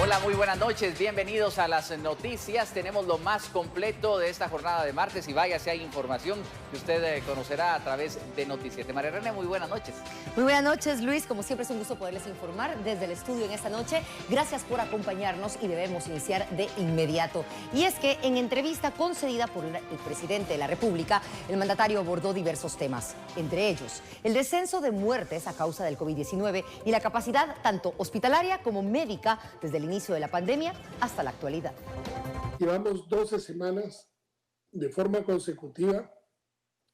Hola, muy buenas noches, bienvenidos a las noticias. Tenemos lo más completo de esta jornada de martes y vaya si hay información que usted conocerá a través de Noticias. María René, muy buenas noches. Muy buenas noches, Luis. Como siempre es un gusto poderles informar desde el estudio en esta noche. Gracias por acompañarnos y debemos iniciar de inmediato. Y es que en entrevista concedida por el presidente de la República, el mandatario abordó diversos temas, entre ellos el descenso de muertes a causa del COVID-19 y la capacidad tanto hospitalaria como médica desde el inicio de la pandemia hasta la actualidad. Llevamos 12 semanas de forma consecutiva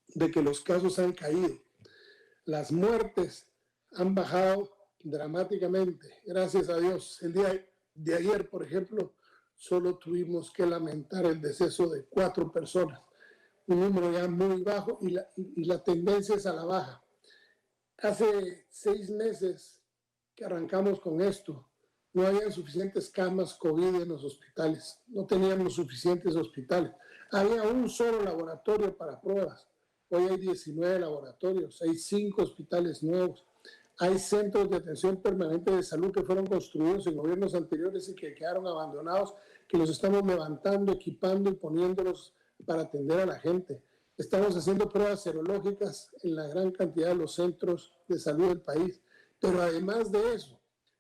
de que los casos han caído. Las muertes han bajado dramáticamente, gracias a Dios. El día de ayer, por ejemplo, solo tuvimos que lamentar el deceso de 4 personas, un número ya muy bajo y la tendencia es a la baja. Hace 6 meses que arrancamos con esto, no había suficientes camas COVID en los hospitales, no teníamos suficientes hospitales. Había un solo laboratorio para pruebas. Hoy hay 19 laboratorios, hay 5 hospitales nuevos, hay centros de atención permanente de salud que fueron construidos en gobiernos anteriores y que quedaron abandonados, que los estamos levantando, equipando y poniéndolos para atender a la gente. Estamos haciendo pruebas serológicas en la gran cantidad de los centros de salud del país, pero además de eso,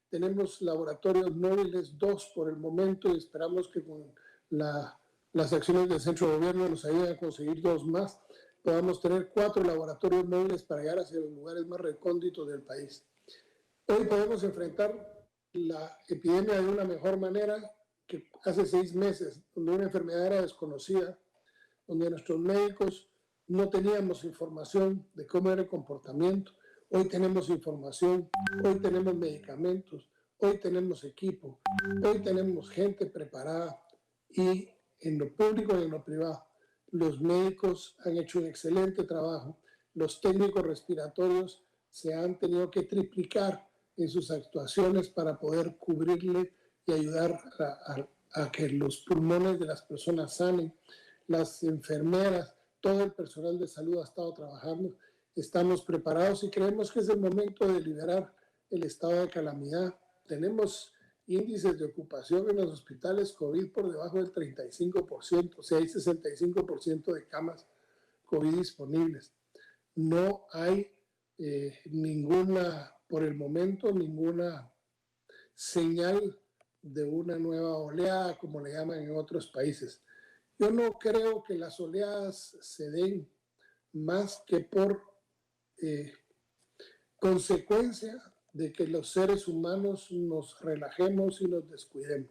tenemos laboratorios móviles, 2 por el momento, y esperamos que con las acciones del centro de gobierno nos ayuden a conseguir 2 más. Podamos tener 4 laboratorios móviles para llegar hacia los lugares más recónditos del país. Hoy podemos enfrentar la epidemia de una mejor manera que hace 6 meses, donde una enfermedad era desconocida, donde nuestros médicos no teníamos información de cómo era el comportamiento. Hoy tenemos información, hoy tenemos medicamentos, hoy tenemos equipo, hoy tenemos gente preparada y en lo público y en lo privado. Los médicos han hecho un excelente trabajo, los técnicos respiratorios se han tenido que triplicar en sus actuaciones para poder cubrirle y ayudar a que los pulmones de las personas sanen. Las enfermeras, todo el personal de salud ha estado trabajando. Estamos preparados y creemos que es el momento de liberar el estado de calamidad. Tenemos índices de ocupación en los hospitales COVID por debajo del 35%, o sea, hay 65% de camas COVID disponibles. No hay por el momento, ninguna señal de una nueva oleada, como le llaman en otros países. Yo no creo que las oleadas se den más que por consecuencia de que los seres humanos nos relajemos y nos descuidemos.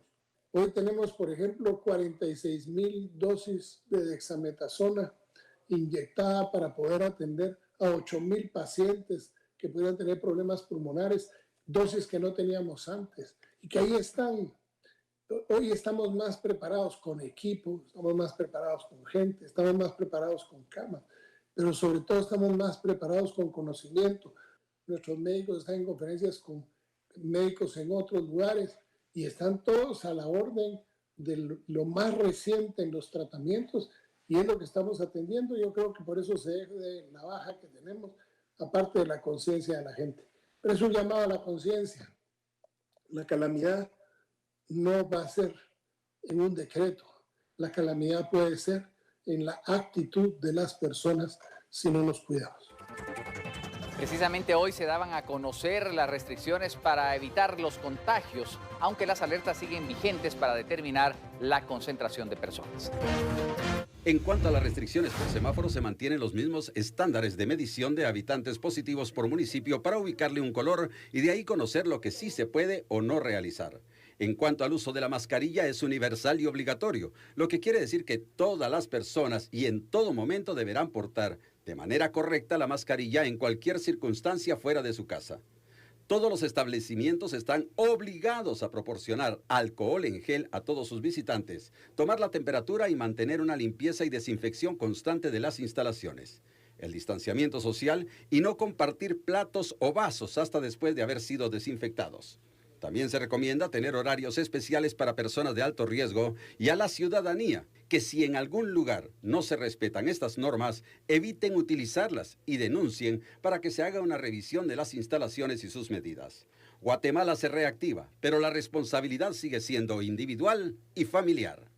Hoy tenemos, por ejemplo, 46,000 dosis de dexametasona inyectada para poder atender a 8,000 pacientes que pudieran tener problemas pulmonares, dosis que no teníamos antes y que ahí están. Hoy estamos más preparados con equipo, estamos más preparados con gente, estamos más preparados con camas, pero sobre todo estamos más preparados con conocimiento. Nuestros médicos están en conferencias con médicos en otros lugares y están todos a la orden de lo más reciente en los tratamientos y es lo que estamos atendiendo. Yo creo que por eso se debe la baja que tenemos, aparte de la conciencia de la gente. Pero es un llamado a la conciencia. La calamidad no va a ser en un decreto. La calamidad puede ser en la actitud de las personas si no nos cuidamos. Precisamente hoy se daban a conocer las restricciones para evitar los contagios, aunque las alertas siguen vigentes para determinar la concentración de personas. En cuanto a las restricciones por semáforo, se mantienen los mismos estándares de medición de habitantes positivos por municipio para ubicarle un color y de ahí conocer lo que sí se puede o no realizar. En cuanto al uso de la mascarilla, es universal y obligatorio, lo que quiere decir que todas las personas y en todo momento deberán portar de manera correcta la mascarilla en cualquier circunstancia fuera de su casa. Todos los establecimientos están obligados a proporcionar alcohol en gel a todos sus visitantes, tomar la temperatura y mantener una limpieza y desinfección constante de las instalaciones, el distanciamiento social y no compartir platos o vasos hasta después de haber sido desinfectados. También se recomienda tener horarios especiales para personas de alto riesgo y a la ciudadanía que si en algún lugar no se respetan estas normas, eviten utilizarlas y denuncien para que se haga una revisión de las instalaciones y sus medidas. Guatemala se reactiva, pero la responsabilidad sigue siendo individual y familiar.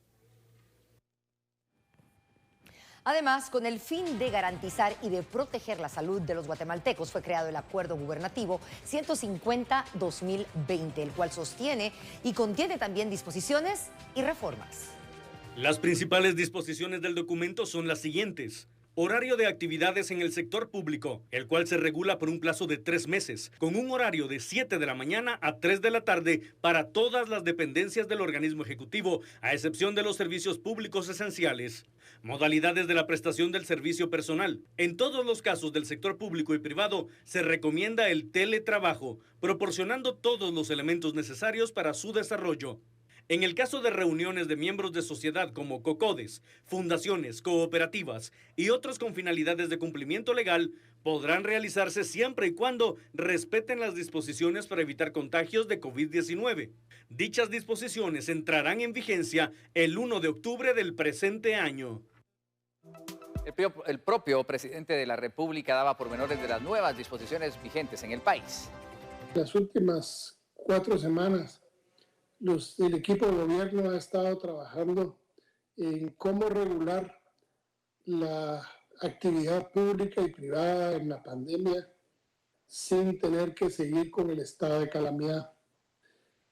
Además, con el fin de garantizar y de proteger la salud de los guatemaltecos, fue creado el Acuerdo Gubernativo 150-2020, el cual sostiene y contiene también disposiciones y reformas. Las principales disposiciones del documento son las siguientes. Horario de actividades en el sector público, el cual se regula por un plazo de 3 meses, con un horario de 7 de la mañana a 3 de la tarde para todas las dependencias del organismo ejecutivo, a excepción de los servicios públicos esenciales. Modalidades de la prestación del servicio personal. En todos los casos del sector público y privado, se recomienda el teletrabajo, proporcionando todos los elementos necesarios para su desarrollo. En el caso de reuniones de miembros de sociedad como COCODES, fundaciones, cooperativas y otros con finalidades de cumplimiento legal, podrán realizarse siempre y cuando respeten las disposiciones para evitar contagios de COVID-19. Dichas disposiciones entrarán en vigencia el 1 de octubre del presente año. El propio presidente de la República daba pormenores de las nuevas disposiciones vigentes en el país. Las últimas 4 semanas, el equipo de gobierno ha estado trabajando en cómo regular la actividad pública y privada en la pandemia sin tener que seguir con el estado de calamidad.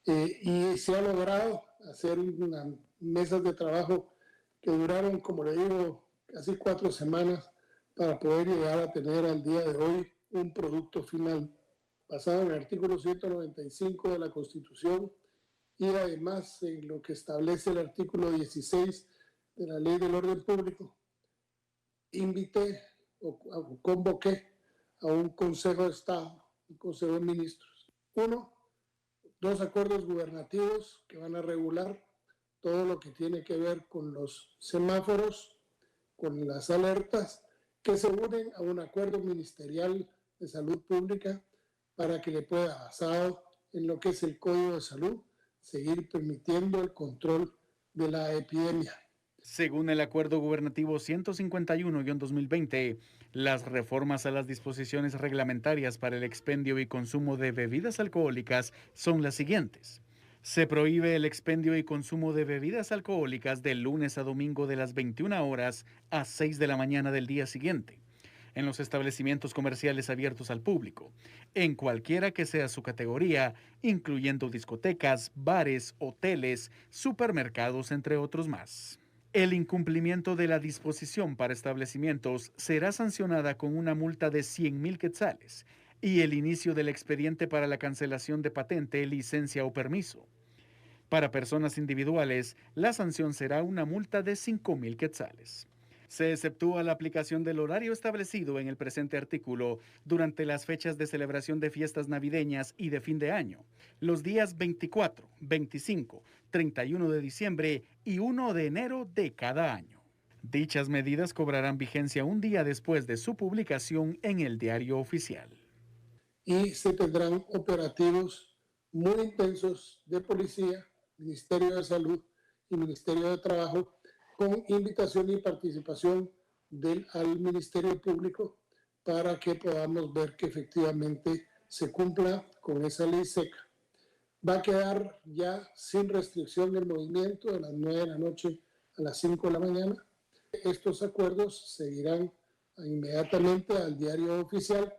Y se ha logrado hacer unas mesas de trabajo que duraron, como le digo, casi 4 semanas para poder llegar a tener al día de hoy un producto final basado en el artículo 195 de la Constitución y además en lo que establece el artículo 16 de la Ley del Orden Público. Invité o convoqué a un Consejo de Estado, un Consejo de Ministros. 2 acuerdos gubernativos que van a regular todo lo que tiene que ver con los semáforos, con las alertas, que se unen a un acuerdo ministerial de salud pública para que le pueda, basado en lo que es el Código de Salud, seguir permitiendo el control de la epidemia. Según el Acuerdo Gubernativo 151-2020, las reformas a las disposiciones reglamentarias para el expendio y consumo de bebidas alcohólicas son las siguientes. Se prohíbe el expendio y consumo de bebidas alcohólicas de lunes a domingo de las 21 horas a 6 de la mañana del día siguiente, en los establecimientos comerciales abiertos al público, en cualquiera que sea su categoría, incluyendo discotecas, bares, hoteles, supermercados, entre otros más. El incumplimiento de la disposición para establecimientos será sancionada con una multa de 100,000 quetzales y el inicio del expediente para la cancelación de patente, licencia o permiso. Para personas individuales, la sanción será una multa de 5,000 quetzales. Se exceptúa la aplicación del horario establecido en el presente artículo durante las fechas de celebración de fiestas navideñas y de fin de año, los días 24, 25, 31 de diciembre y 1 de enero de cada año. Dichas medidas cobrarán vigencia un día después de su publicación en el Diario Oficial. Y se tendrán operativos muy intensos de policía, Ministerio de Salud y Ministerio de Trabajo, con invitación y participación al Ministerio Público para que podamos ver que efectivamente se cumpla con esa ley seca. Va a quedar ya sin restricción el movimiento de las 9 de la noche a las 5 de la mañana. Estos acuerdos seguirán inmediatamente al Diario Oficial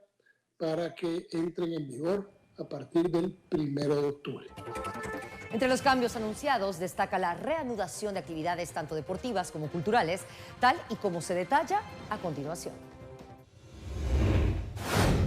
para que entren en vigor a partir del 1 de octubre. Entre los cambios anunciados destaca la reanudación de actividades tanto deportivas como culturales, tal y como se detalla a continuación.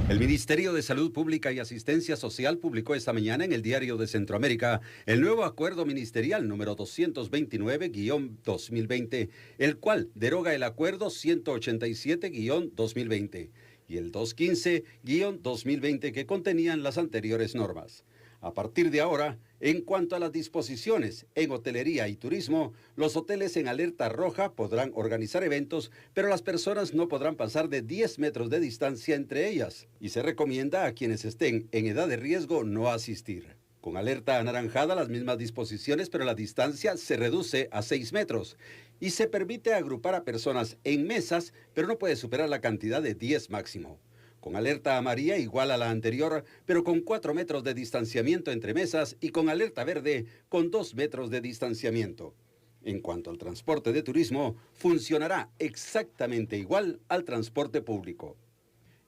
El Ministerio de Salud Pública y Asistencia Social publicó esta mañana en el Diario de Centroamérica el nuevo acuerdo ministerial número 229-2020, el cual deroga el acuerdo 187-2020 y el 215-2020 que contenían las anteriores normas. A partir de ahora, en cuanto a las disposiciones en hotelería y turismo, los hoteles en alerta roja podrán organizar eventos, pero las personas no podrán pasar de 10 metros de distancia entre ellas, y se recomienda a quienes estén en edad de riesgo no asistir. Con alerta anaranjada, las mismas disposiciones, pero la distancia se reduce a 6 metros, y se permite agrupar a personas en mesas, pero no puede superar la cantidad de 10 máximo. Con alerta amarilla igual a la anterior, pero con 4 metros de distanciamiento entre mesas y con alerta verde con 2 metros de distanciamiento. En cuanto al transporte de turismo, funcionará exactamente igual al transporte público.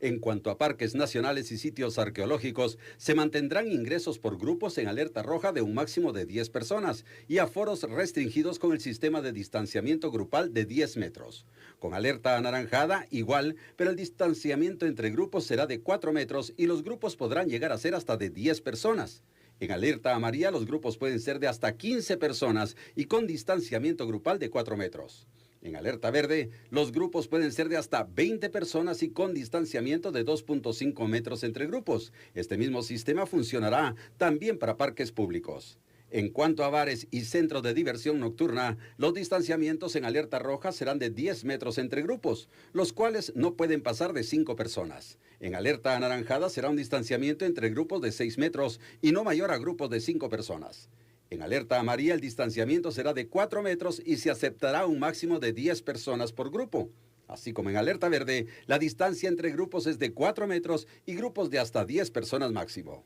En cuanto a parques nacionales y sitios arqueológicos, se mantendrán ingresos por grupos en alerta roja de un máximo de 10 personas y aforos restringidos con el sistema de distanciamiento grupal de 10 metros. Con alerta anaranjada, igual, pero el distanciamiento entre grupos será de 4 metros y los grupos podrán llegar a ser hasta de 10 personas. En alerta amarilla, los grupos pueden ser de hasta 15 personas y con distanciamiento grupal de 4 metros. En alerta verde, los grupos pueden ser de hasta 20 personas y con distanciamiento de 2.5 metros entre grupos. Este mismo sistema funcionará también para parques públicos. En cuanto a bares y centros de diversión nocturna, los distanciamientos en alerta roja serán de 10 metros entre grupos, los cuales no pueden pasar de 5 personas. En alerta anaranjada será un distanciamiento entre grupos de 6 metros y no mayor a grupos de 5 personas. En alerta amarilla el distanciamiento será de 4 metros y se aceptará un máximo de 10 personas por grupo. Así como en alerta verde, la distancia entre grupos es de 4 metros y grupos de hasta 10 personas máximo.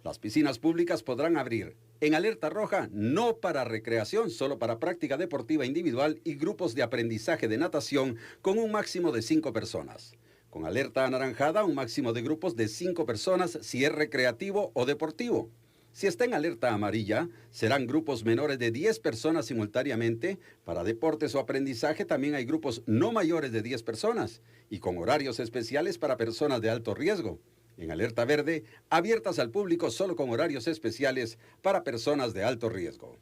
Las piscinas públicas podrán abrir. En alerta roja, no para recreación, solo para práctica deportiva individual y grupos de aprendizaje de natación con un máximo de 5 personas. Con alerta anaranjada, un máximo de grupos de 5 personas si es recreativo o deportivo. Si está en alerta amarilla, serán grupos menores de 10 personas simultáneamente. Para deportes o aprendizaje también hay grupos no mayores de 10 personas y con horarios especiales para personas de alto riesgo. En alerta verde, abiertas al público solo con horarios especiales para personas de alto riesgo.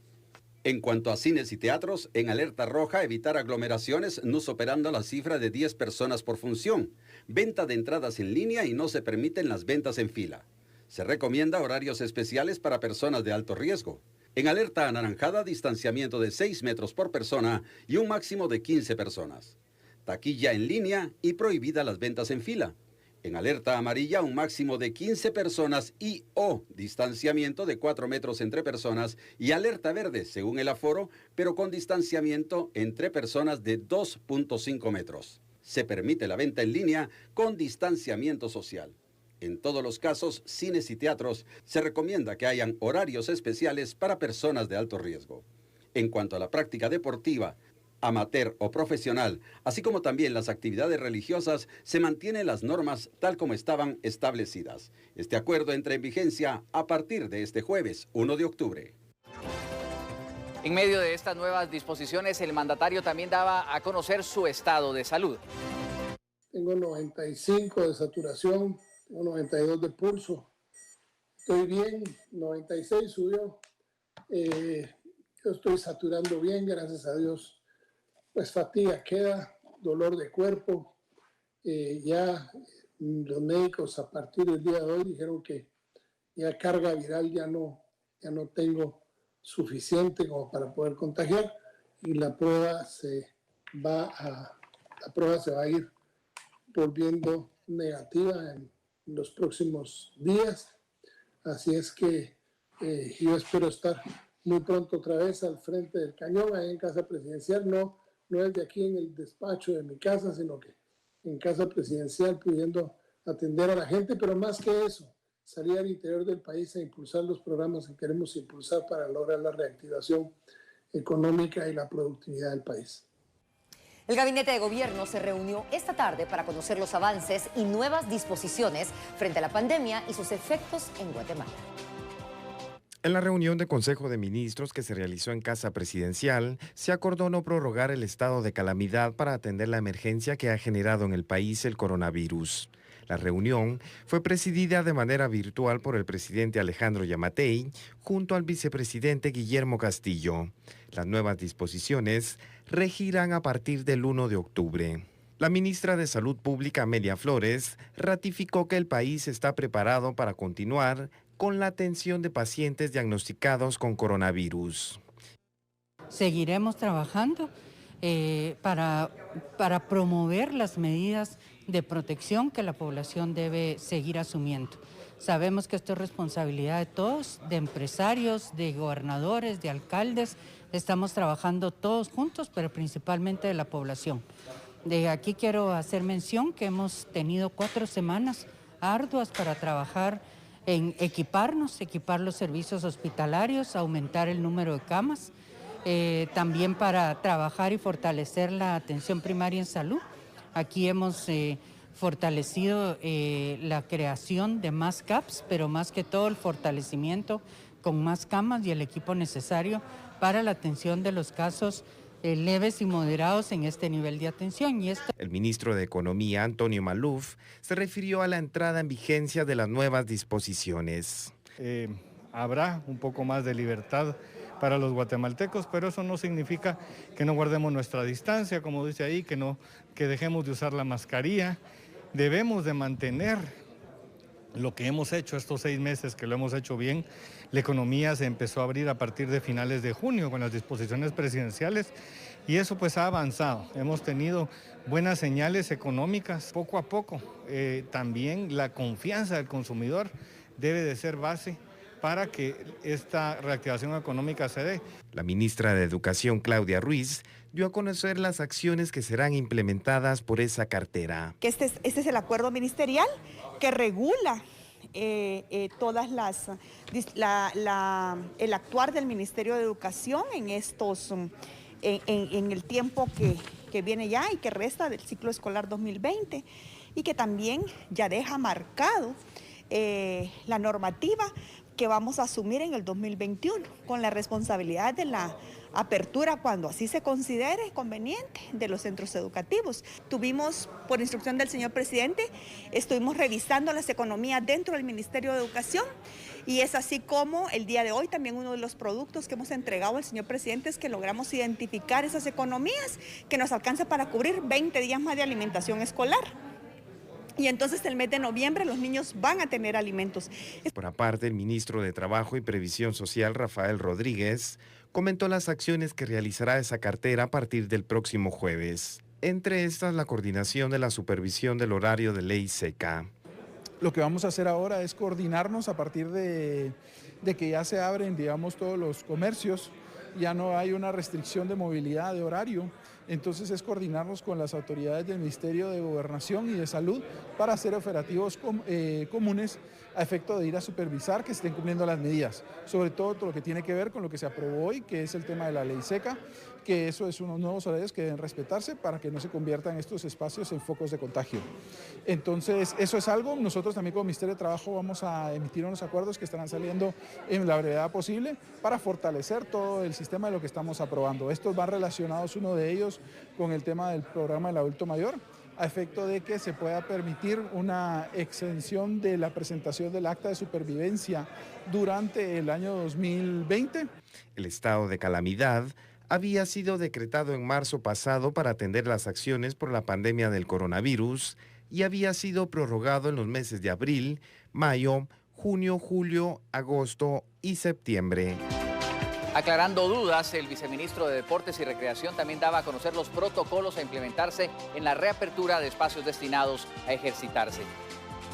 En cuanto a cines y teatros, en alerta roja, evitar aglomeraciones no superando la cifra de 10 personas por función. Venta de entradas en línea y no se permiten las ventas en fila. Se recomienda horarios especiales para personas de alto riesgo. En alerta anaranjada, distanciamiento de 6 metros por persona y un máximo de 15 personas. Taquilla en línea y prohibida las ventas en fila. En alerta amarilla, un máximo de 15 personas y o distanciamiento de 4 metros entre personas y alerta verde, según el aforo, pero con distanciamiento entre personas de 2.5 metros. Se permite la venta en línea con distanciamiento social. En todos los casos, cines y teatros, se recomienda que hayan horarios especiales para personas de alto riesgo. En cuanto a la práctica deportiva, amateur o profesional, así como también las actividades religiosas, se mantienen las normas tal como estaban establecidas. Este acuerdo entra en vigencia a partir de este jueves, 1 de octubre. En medio de estas nuevas disposiciones, el mandatario también daba a conocer su estado de salud. Tengo 95 de saturación, tengo 92 de pulso, estoy bien, 96 subió, yo estoy saturando bien, gracias a Dios. Pues fatiga queda, dolor de cuerpo, ya los médicos a partir del día de hoy dijeron que ya carga viral ya no tengo suficiente como para poder contagiar y la prueba se va a ir volviendo negativa en los próximos días, así es que yo espero estar muy pronto otra vez al frente del cañón, ahí en Casa Presidencial, no desde aquí en el despacho de mi casa, sino que en Casa Presidencial pudiendo atender a la gente, pero más que eso, salir al interior del país a impulsar los programas que queremos impulsar para lograr la reactivación económica y la productividad del país. El Gabinete de Gobierno se reunió esta tarde para conocer los avances y nuevas disposiciones frente a la pandemia y sus efectos en Guatemala. En la reunión de Consejo de Ministros que se realizó en Casa Presidencial, se acordó no prorrogar el estado de calamidad para atender la emergencia que ha generado en el país el coronavirus. La reunión fue presidida de manera virtual por el presidente Alejandro Yamatei junto al vicepresidente Guillermo Castillo. Las nuevas disposiciones regirán a partir del 1 de octubre. La ministra de Salud Pública, Amelia Flores, ratificó que el país está preparado para continuar con la atención de pacientes diagnosticados con coronavirus. Seguiremos trabajando para promover las medidas de protección que la población debe seguir asumiendo. Sabemos que esto es responsabilidad de todos, de empresarios, de gobernadores, de alcaldes. Estamos trabajando todos juntos, pero principalmente de la población. De aquí quiero hacer mención que hemos tenido 4 semanas arduas para trabajar en equipar los servicios hospitalarios, aumentar el número de camas, también para trabajar y fortalecer la atención primaria en salud. Aquí hemos fortalecido la creación de más CAPS, pero más que todo el fortalecimiento con más camas y el equipo necesario para la atención de los casos leves y moderados en este nivel de atención. El ministro de Economía, Antonio Maluf, se refirió a la entrada en vigencia de las nuevas disposiciones. Habrá un poco más de libertad para los guatemaltecos, pero eso no significa que no guardemos nuestra distancia, como dice ahí, que dejemos de usar la mascarilla. Debemos de mantener lo que hemos hecho estos 6 meses, que lo hemos hecho bien. La economía se empezó a abrir a partir de finales de junio con las disposiciones presidenciales y eso pues ha avanzado. Hemos tenido buenas señales económicas poco a poco. También la confianza del consumidor debe de ser base para que esta reactivación económica se dé. La ministra de Educación, Claudia Ruiz, dio a conocer las acciones que serán implementadas por esa cartera. Este es el acuerdo ministerial que regula todas el actuar del Ministerio de Educación en el tiempo que viene ya y que resta del ciclo escolar 2020 y que también ya deja marcado la normativa que vamos a asumir en el 2021 con la responsabilidad de la apertura cuando así se considere conveniente de los centros educativos. Tuvimos, por instrucción del señor presidente, estuvimos revisando las economías dentro del Ministerio de Educación y es así como el día de hoy también uno de los productos que hemos entregado al señor presidente es que logramos identificar esas economías que nos alcanza para cubrir 20 días más de alimentación escolar. Y entonces el mes de noviembre los niños van a tener alimentos. Por aparte, el ministro de Trabajo y Previsión Social, Rafael Rodríguez, comentó las acciones que realizará esa cartera a partir del próximo jueves. Entre estas, la coordinación de la supervisión del horario de ley seca. Lo que vamos a hacer ahora es coordinarnos a partir de que ya se abren, digamos, todos los comercios, ya no hay una restricción de movilidad de horario. Entonces es coordinarnos con las autoridades del Ministerio de Gobernación y de Salud para hacer operativos comunes a efecto de ir a supervisar que estén cumpliendo las medidas. Sobre todo lo que tiene que ver con lo que se aprobó hoy, que es el tema de la ley seca, que eso es unos nuevos horarios que deben respetarse para que no se conviertan estos espacios en focos de contagio. Entonces eso es algo, nosotros también como Ministerio de Trabajo vamos a emitir unos acuerdos que estarán saliendo en la brevedad posible para fortalecer todo el sistema de lo que estamos aprobando. Estos van relacionados, uno de ellos, con el tema del programa del adulto mayor, a efecto de que se pueda permitir una exención de la presentación del acta de supervivencia durante el año 2020. El estado de calamidad había sido decretado en marzo pasado para atender las acciones por la pandemia del coronavirus y había sido prorrogado en los meses de abril, mayo, junio, julio, agosto y septiembre. Aclarando dudas, el viceministro de Deportes y Recreación también daba a conocer los protocolos a implementarse en la reapertura de espacios destinados a ejercitarse.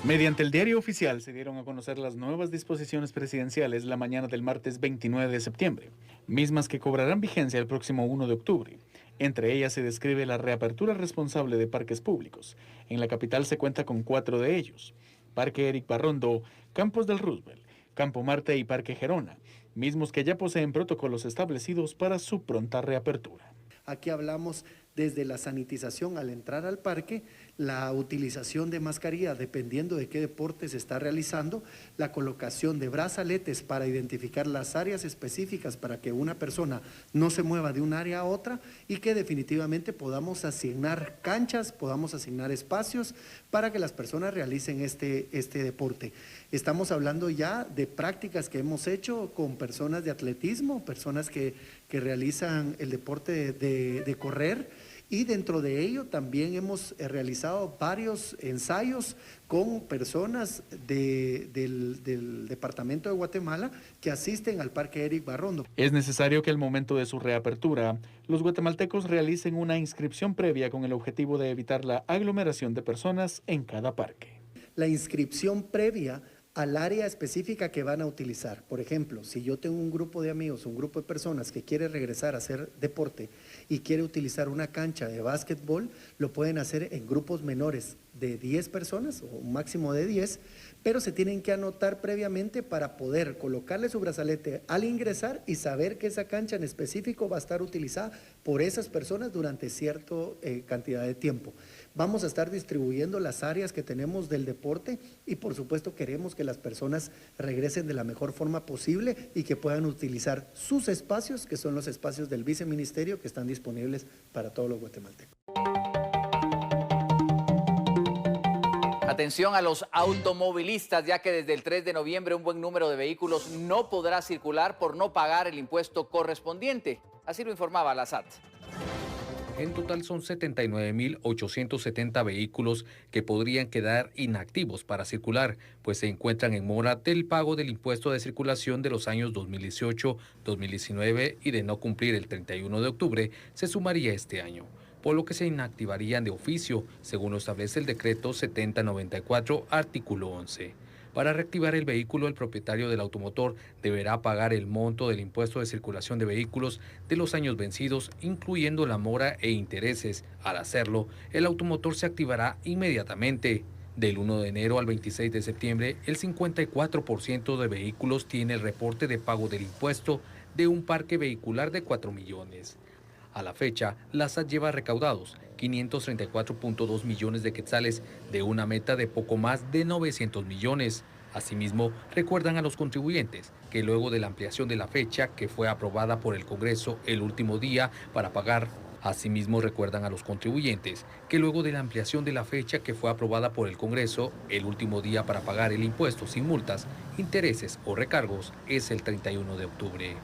Mediante el diario oficial se dieron a conocer las nuevas disposiciones presidenciales la mañana del martes 29 de septiembre, mismas que cobrarán vigencia el próximo 1 de octubre. Entre ellas se describe la reapertura responsable de parques públicos. En la capital se cuenta con 4 de ellos: Parque Eric Barrondo, Campos del Roosevelt, Campo Marte y Parque Gerona, mismos que ya poseen protocolos establecidos para su pronta reapertura. Aquí hablamos desde la sanitización al entrar al parque, la utilización de mascarilla dependiendo de qué deporte se está realizando, la colocación de brazaletes para identificar las áreas específicas para que una persona no se mueva de un área a otra y que definitivamente podamos asignar canchas, podamos asignar espacios para que las personas realicen este deporte. Estamos hablando ya de prácticas que hemos hecho con personas de atletismo, personas que realizan el deporte de correr. Y dentro de ello también hemos realizado varios ensayos con personas del departamento de Guatemala que asisten al Parque Eric Barrondo. Es necesario que al momento de su reapertura, los guatemaltecos realicen una inscripción previa con el objetivo de evitar la aglomeración de personas en cada parque. La inscripción previa al área específica que van a utilizar. Por ejemplo, si yo tengo un grupo de amigos, un grupo de personas que quiere regresar a hacer deporte y quiere utilizar una cancha de básquetbol, lo pueden hacer en grupos menores de 10 personas o un máximo de 10, pero se tienen que anotar previamente para poder colocarle su brazalete al ingresar y saber que esa cancha en específico va a estar utilizada por esas personas durante cierta cantidad de tiempo. Vamos a estar distribuyendo las áreas que tenemos del deporte y por supuesto queremos que las personas regresen de la mejor forma posible y que puedan utilizar sus espacios, que son los espacios del viceministerio que están disponibles para todos los guatemaltecos. Atención a los automovilistas, ya que desde el 3 de noviembre un buen número de vehículos no podrá circular por no pagar el impuesto correspondiente. Así lo informaba la SAT. En total son 79.870 vehículos que podrían quedar inactivos para circular, pues se encuentran en mora del pago del impuesto de circulación de los años 2018, 2019 y de no cumplir el 31 de octubre, se sumaría este año, por lo que se inactivarían de oficio, según lo establece el decreto 7094, artículo 11. Para reactivar el vehículo, el propietario del automotor deberá pagar el monto del impuesto de circulación de vehículos de los años vencidos, incluyendo la mora e intereses. Al hacerlo, el automotor se activará inmediatamente. Del 1 de enero al 26 de septiembre, el 54% de vehículos tiene el reporte de pago del impuesto de un parque vehicular de 4 millones. A la fecha, la SAT lleva recaudados 534.2 millones de quetzales de una meta de poco más de 900 millones. Asimismo, recuerdan a los contribuyentes que luego de la ampliación de la fecha que fue aprobada por el Congreso el último día para pagar, asimismo recuerdan a los contribuyentes que luego de la ampliación de la fecha que fue aprobada por el Congreso el último día para pagar el impuesto sin multas, intereses o recargos es el 31 de octubre.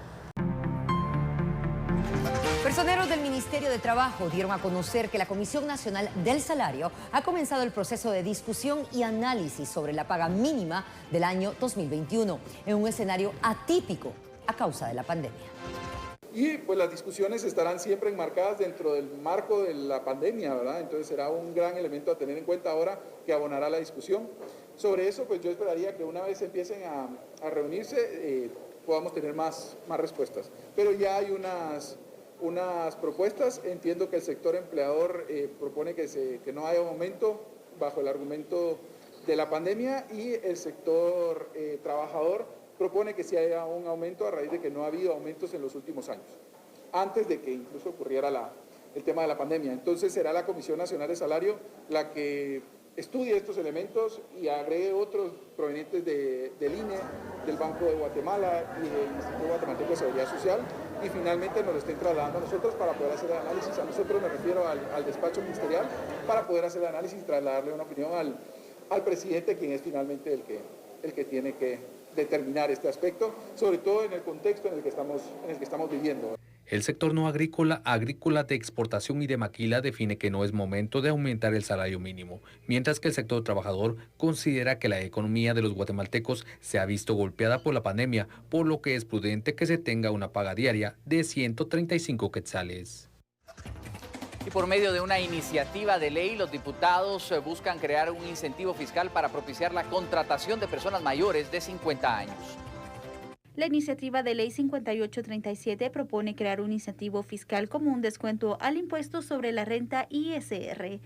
Personeros del Ministerio de Trabajo dieron a conocer que la Comisión Nacional del Salario ha comenzado el proceso de discusión y análisis sobre la paga mínima del año 2021 en un escenario atípico a causa de la pandemia. Y pues las discusiones estarán siempre enmarcadas dentro del marco de la pandemia, ¿verdad? Entonces será un gran elemento a tener en cuenta ahora que abonará la discusión. Sobre eso, pues yo esperaría que una vez empiecen a reunirse podamos tener más respuestas. Pero ya hay unas propuestas. Entiendo que el sector empleador propone que no haya un aumento bajo el argumento de la pandemia y el sector trabajador propone que sí haya un aumento a raíz de que no ha habido aumentos en los últimos años, antes de que incluso ocurriera el tema de la pandemia. Entonces será la Comisión Nacional de Salario la que estudie estos elementos y agregue otros provenientes del INE, del Banco de Guatemala y del Instituto Guatemalteco de Seguridad Social, y finalmente nos lo estén trasladando a nosotros para poder hacer el análisis. A nosotros me refiero al despacho ministerial, para poder hacer el análisis y trasladarle una opinión al presidente, quien es finalmente el que tiene que determinar este aspecto, sobre todo en el contexto en el que estamos viviendo. El sector no agrícola de exportación y de maquila define que no es momento de aumentar el salario mínimo, mientras que el sector trabajador considera que la economía de los guatemaltecos se ha visto golpeada por la pandemia, por lo que es prudente que se tenga una paga diaria de 135 quetzales. Y por medio de una iniciativa de ley, los diputados buscan crear un incentivo fiscal para propiciar la contratación de personas mayores de 50 años. La iniciativa de ley 5837 propone crear un incentivo fiscal como un descuento al impuesto sobre la renta ISR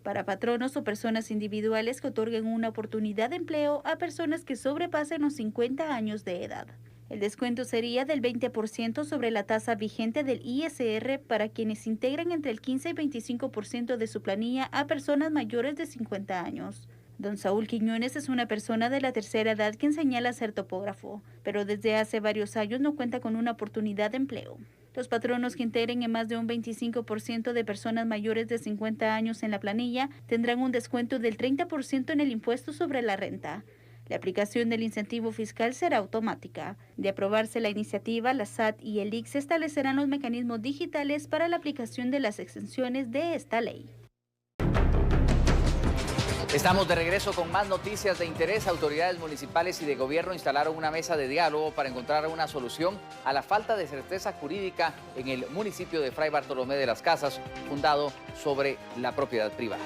para patronos o personas individuales que otorguen una oportunidad de empleo a personas que sobrepasen los 50 años de edad. El descuento sería del 20% sobre la tasa vigente del ISR para quienes integran entre el 15 y 25% de su planilla a personas mayores de 50 años. Don Saúl Quiñones es una persona de la tercera edad quien señala ser topógrafo, pero desde hace varios años no cuenta con una oportunidad de empleo. Los patronos que integren en más de un 25% de personas mayores de 50 años en la planilla tendrán un descuento del 30% en el impuesto sobre la renta. La aplicación del incentivo fiscal será automática. De aprobarse la iniciativa, la SAT y el ICS establecerán los mecanismos digitales para la aplicación de las exenciones de esta ley. Estamos de regreso con más noticias de interés. Autoridades municipales y de gobierno instalaron una mesa de diálogo para encontrar una solución a la falta de certeza jurídica en el municipio de Fray Bartolomé de las Casas, fundado sobre la propiedad privada.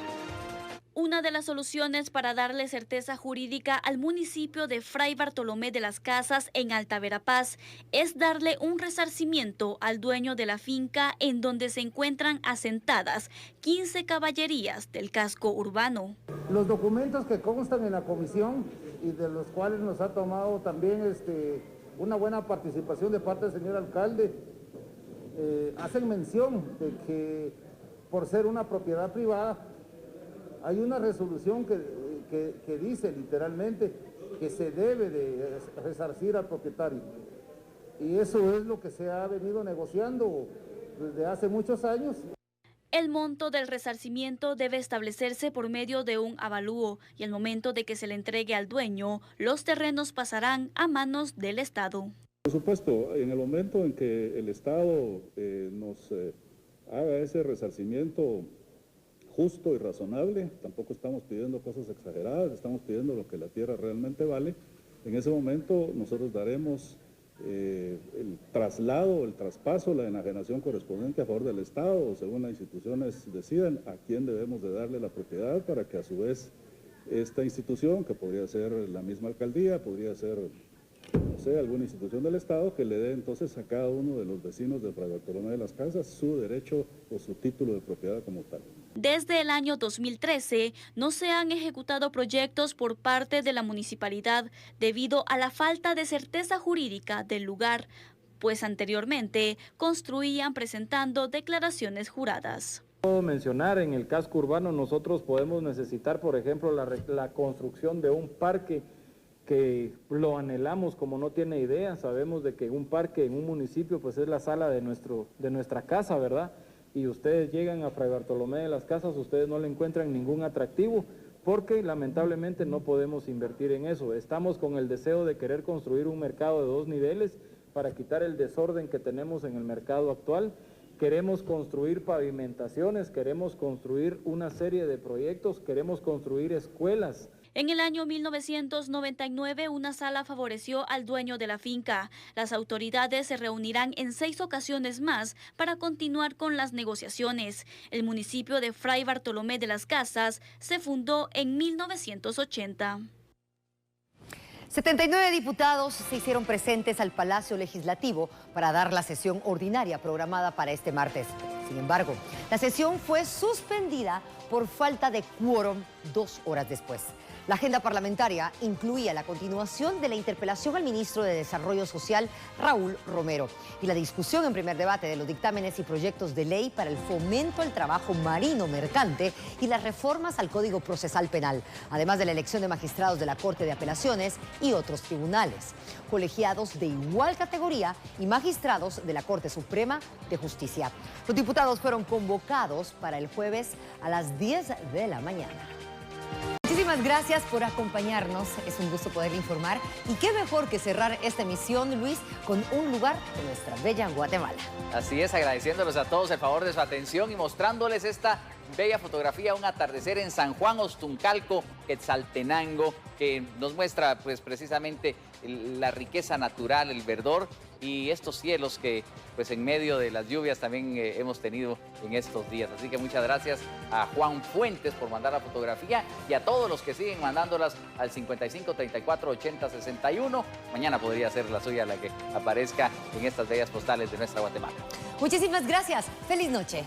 Una de las soluciones para darle certeza jurídica al municipio de Fray Bartolomé de las Casas en Alta Verapaz es darle un resarcimiento al dueño de la finca en donde se encuentran asentadas 15 caballerías del casco urbano. Los documentos que constan en la comisión y de los cuales nos ha tomado también una buena participación de parte del señor alcalde, hacen mención de que por ser una propiedad privada hay una resolución que dice literalmente que se debe de resarcir al propietario. Y eso es lo que se ha venido negociando desde hace muchos años. El monto del resarcimiento debe establecerse por medio de un avalúo y al momento de que se le entregue al dueño, los terrenos pasarán a manos del Estado. Por supuesto, en el momento en que el Estado nos haga ese resarcimiento justo y razonable, tampoco estamos pidiendo cosas exageradas, estamos pidiendo lo que la tierra realmente vale. En ese momento nosotros daremos el traslado, el traspaso, la enajenación correspondiente a favor del Estado, o según las instituciones decidan a quién debemos de darle la propiedad para que a su vez esta institución, que podría ser la misma alcaldía, podría ser, no sé, alguna institución del Estado, que le dé entonces a cada uno de los vecinos de Fray Bartolomé de las Casas su derecho o su título de propiedad como tal. Desde el año 2013 no se han ejecutado proyectos por parte de la municipalidad debido a la falta de certeza jurídica del lugar, pues anteriormente construían presentando declaraciones juradas. Puedo mencionar, en el casco urbano nosotros podemos necesitar, por ejemplo, la construcción de un parque que lo anhelamos como no tiene idea. Sabemos de que un parque en un municipio pues es la sala de nuestra casa, ¿verdad? Y ustedes llegan a Fray Bartolomé de las Casas, ustedes no le encuentran ningún atractivo, porque lamentablemente no podemos invertir en eso. Estamos con el deseo de querer construir un mercado de 2 niveles para quitar el desorden que tenemos en el mercado actual. Queremos construir pavimentaciones, queremos construir una serie de proyectos, queremos construir escuelas. En el año 1999, una sala favoreció al dueño de la finca. Las autoridades se reunirán en 6 ocasiones más para continuar con las negociaciones. El municipio de Fray Bartolomé de las Casas se fundó en 1980. 79 diputados se hicieron presentes al Palacio Legislativo para dar la sesión ordinaria programada para este martes. Sin embargo, la sesión fue suspendida por falta de quórum 2 horas después. La agenda parlamentaria incluía la continuación de la interpelación al ministro de Desarrollo Social, Raúl Romero, y la discusión en primer debate de los dictámenes y proyectos de ley para el fomento al trabajo marino mercante y las reformas al Código Procesal Penal, además de la elección de magistrados de la Corte de Apelaciones y otros tribunales, colegiados de igual categoría y magistrados de la Corte Suprema de Justicia. Los diputados fueron convocados para el jueves a las 10 de la mañana. Muchísimas gracias por acompañarnos, es un gusto poder informar y qué mejor que cerrar esta emisión, Luis, con un lugar de nuestra bella Guatemala. Así es, agradeciéndoles a todos el favor de su atención y mostrándoles esta bella fotografía, un atardecer en San Juan Ostuncalco, Quetzaltenango, que nos muestra pues precisamente la riqueza natural, el verdor y estos cielos que pues en medio de las lluvias también hemos tenido en estos días. Así que muchas gracias a Juan Fuentes por mandar la fotografía y a todos los que siguen mandándolas al 55 34 80 61. Mañana podría ser la suya la que aparezca en estas bellas postales de nuestra Guatemala. Muchísimas gracias. Feliz noche.